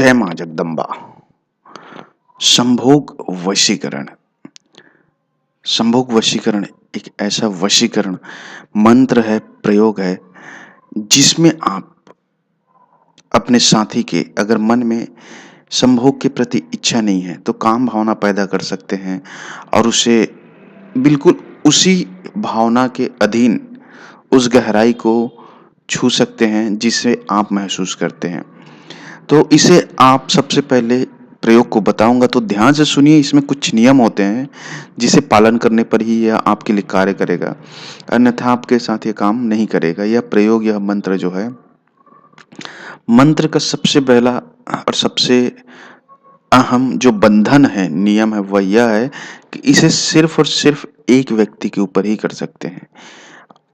जय मां जगदम्बा। संभोग वशीकरण। संभोग वशीकरण एक ऐसा वशीकरण मंत्र है, प्रयोग है, जिसमें आप अपने साथी के अगर मन में संभोग के प्रति इच्छा नहीं है तो काम भावना पैदा कर सकते हैं और उसे बिल्कुल उसी भावना के अधीन उस गहराई को छू सकते हैं जिसे आप महसूस करते हैं। तो इसे आप सबसे पहले प्रयोग को बताऊँगा तो ध्यान से सुनिए। इसमें कुछ नियम होते हैं जिसे पालन करने पर ही यह आपके लिए कार्य करेगा, अन्यथा आपके साथ ये काम नहीं करेगा। यह प्रयोग, यह मंत्र जो है, मंत्र का सबसे पहला और सबसे अहम जो बंधन है, नियम है, वह यह है कि इसे सिर्फ़ और सिर्फ़ एक व्यक्ति के ऊपर ही कर सकते हैं।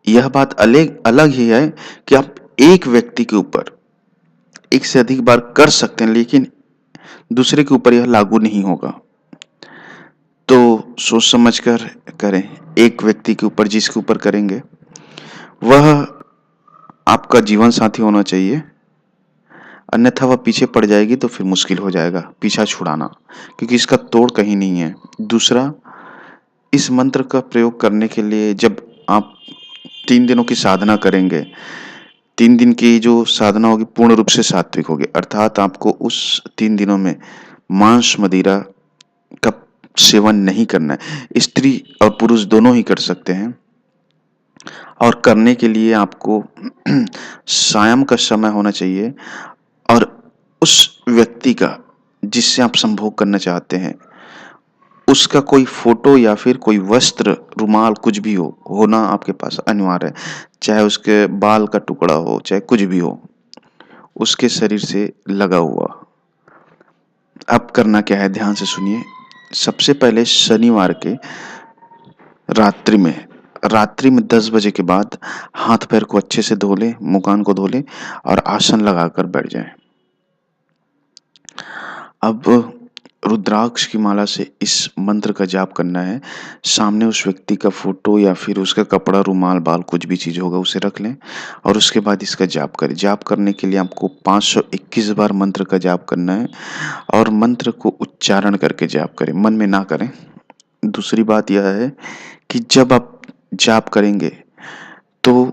यह बात अलग अलग ही है कि आप एक व्यक्ति के ऊपर एक से अधिक बार कर सकते हैं, लेकिन दूसरे के ऊपर यह लागू नहीं होगा। तो सोच समझ कर करें। एक व्यक्ति के ऊपर जिसके ऊपर करेंगे वह आपका जीवन साथी होना चाहिए, अन्यथा वह पीछे पड़ जाएगी तो फिर मुश्किल हो जाएगा पीछा छुड़ाना, क्योंकि इसका तोड़ कहीं नहीं है। दूसरा, इस मंत्र का प्रयोग करने के लिए जब आप 3 दिनों की साधना करेंगे, 3 दिन की जो साधना होगी पूर्ण रूप से सात्विक होगी, अर्थात आपको उस 3 दिनों में मांस मदिरा का सेवन नहीं करना है। स्त्री और पुरुष दोनों ही कर सकते हैं और करने के लिए आपको सायं का समय होना चाहिए और उस व्यक्ति का जिससे आप संभोग करना चाहते हैं उसका कोई फोटो या फिर कोई वस्त्र, रुमाल, कुछ भी होना आपके पास अनिवार्य है। चाहे उसके बाल का टुकड़ा हो, चाहे कुछ भी हो, उसके शरीर से लगा हुआ। अब करना क्या है, ध्यान से सुनिए। सबसे पहले शनिवार के रात्रि में 10 बजे के बाद हाथ पैर को अच्छे से धो लें, मुँह कान को धो लें और आसन लगाकर बैठ जाएं। अब रुद्राक्ष की माला से इस मंत्र का जाप करना है। सामने उस व्यक्ति का फोटो या फिर उसका कपड़ा, रुमाल, बाल, कुछ भी चीज़ होगा उसे रख लें और उसके बाद इसका जाप करें। जाप करने के लिए आपको 521 बार मंत्र का जाप करना है और मंत्र को उच्चारण करके जाप करें, मन में ना करें। दूसरी बात यह है कि जब आप जाप करेंगे तो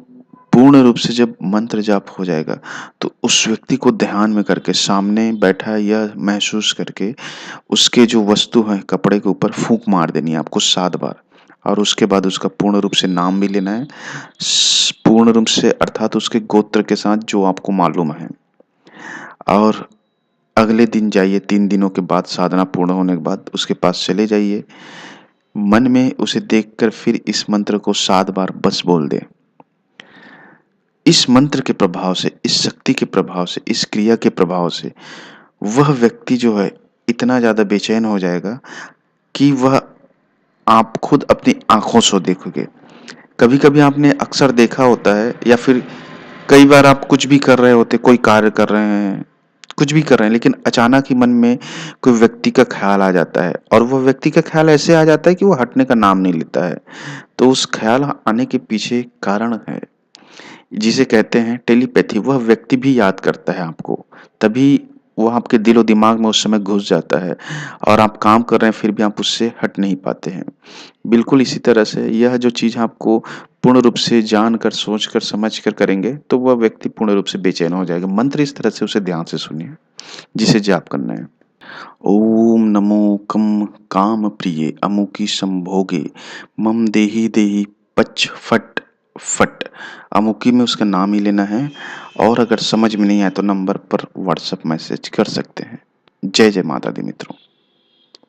पूर्ण रूप से जब मंत्र जाप हो जाएगा तो उस व्यक्ति को ध्यान में करके, सामने बैठा है यह महसूस करके, उसके जो वस्तु है कपड़े के ऊपर फूंक मार देनी है आपको 7 बार और उसके बाद उसका पूर्ण रूप से नाम भी लेना है। पूर्ण रूप से अर्थात उसके गोत्र के साथ जो आपको मालूम है। और अगले दिन जाइए, 3 दिनों के बाद साधना पूर्ण होने के बाद उसके पास चले जाइए। मन में उसे देखकर फिर इस मंत्र को 7 बार बस बोल दें। इस मंत्र के प्रभाव से, इस शक्ति के प्रभाव से, इस क्रिया के प्रभाव से वह व्यक्ति जो है इतना ज़्यादा बेचैन हो जाएगा कि वह आप खुद अपनी आँखों से देखोगे। कभी-कभी आपने अक्सर देखा होता है या फिर कई बार आप कुछ भी कर रहे होते, कोई कार्य कर रहे हैं, कुछ भी कर रहे हैं, लेकिन अचानक ही मन में कोई व्यक्ति का ख़्याल आ जाता है और वह व्यक्ति का ख़्याल ऐसे आ जाता है कि वो हटने का नाम नहीं लेता है। तो उस ख़्याल आने के पीछे कारण है, जिसे कहते हैं टेलीपैथी। वह व्यक्ति भी याद करता है आपको, तभी वह आपके दिलो दिमाग में उस समय घुस जाता है और आप काम कर रहे हैं फिर भी आप उससे हट नहीं पाते हैं। बिल्कुल इसी तरह से यह जो चीज़ आपको पूर्ण रूप से जानकर, सोचकर, समझकर करेंगे तो वह व्यक्ति पूर्ण रूप से बेचैन हो जाएगा। मंत्र इस तरह से उसे ध्यान से सुनिए जिसे जाप करना है। ओम नमो कं कामप्रिये अमुकी संभोगे मम देहि देहि पच फट फट। अमुकी में उसका नाम ही लेना है और अगर समझ में नहीं आए तो नंबर पर व्हाट्सएप मैसेज कर सकते हैं। जय जय माता दी मित्रों।